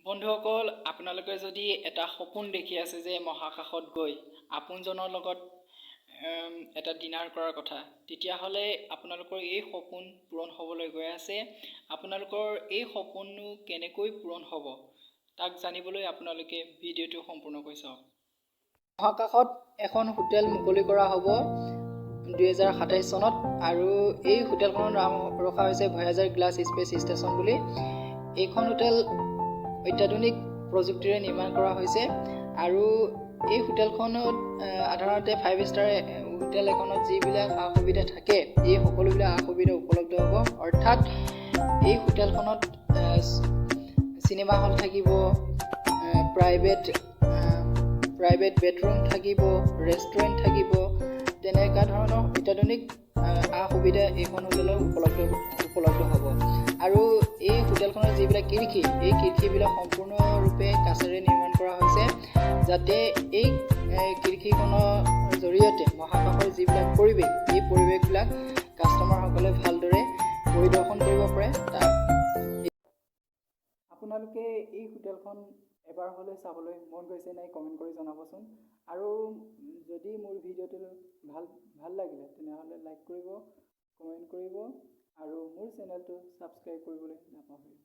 বন্ধুসকল, আপোনালোকে যদি এটা সপোন দেখি আছে যে মহাকাশত গৈ আপোনজনৰ লগত এটা ডিনাৰ কৰাৰ কথা, তেতিয়াহ'লে আপোনালোকৰ এই সপোন পূৰণ হ'বলৈ গৈ আছে। আপোনালোকৰ এই সপোনটো কেনেকৈ পূৰণ হ'ব তাক জানিবলৈ আপোনালোকে ভিডিঅ'টো সম্পূৰ্ণকৈ চাওক। মহাকাশত এখন হোটেল মুকলি কৰা হ'ব 2027 চনত, আৰু এই হোটেলখনৰ নাম ৰখা হৈছে ভয়েজাৰ গ্লাছ স্পেচ ষ্টেচন বুলি। এইখন হোটেল অত্যাধুনিক প্ৰযুক্তিৰে নিৰ্মাণ কৰা হৈছে, আৰু এই হোটেলখনত সাধাৰণতে 5 ষ্টাৰ হোটেল এখনত যিবিলাক সা সুবিধা থাকে, এই সকলোবিলাক সা সুবিধা উপলব্ধ হ'ব। অৰ্থাৎ এই হোটেলখনত চিনেমা হল থাকিব, প্ৰাইভেট বেডৰুম থাকিব, ৰেষ্টুৰেণ্ট থাকিব, তেনেকুৱা ধৰণৰ অত্যাধুনিক সা সুবিধা এইখন হোটেলত উপলব্ধ হ'ব। আৰু এই হোটেলখনৰ যিবিলাক খিৰিকী, এই খিৰিকীবিলাক সম্পূৰ্ণৰূপে কাঁচেৰে নিৰ্মাণ কৰা হৈছে, যাতে এই খিৰিকীখনৰ জৰিয়তে মহাকাশৰ যিবিলাক পৰিৱেশ, এই পৰিৱেশবিলাক কাষ্টমাৰসকলে ভালদৰে পৰিদৰ্শন কৰিব পাৰে। আপোনালোকে এই হোটেলখন এবাৰ হ'লে চাবলৈ মন গৈছে নাই কমেণ্ট কৰি জনাবচোন। আৰু যদি মোৰ ভিডিঅ'টো ভাল লাগিলে তেনেহ'লে লাইক কৰিব, কমেণ্ট কৰিব, আৰু মোৰ চেনেলটো ছাবস্ক্ৰাইব কৰিবলৈ নাপাহৰিব।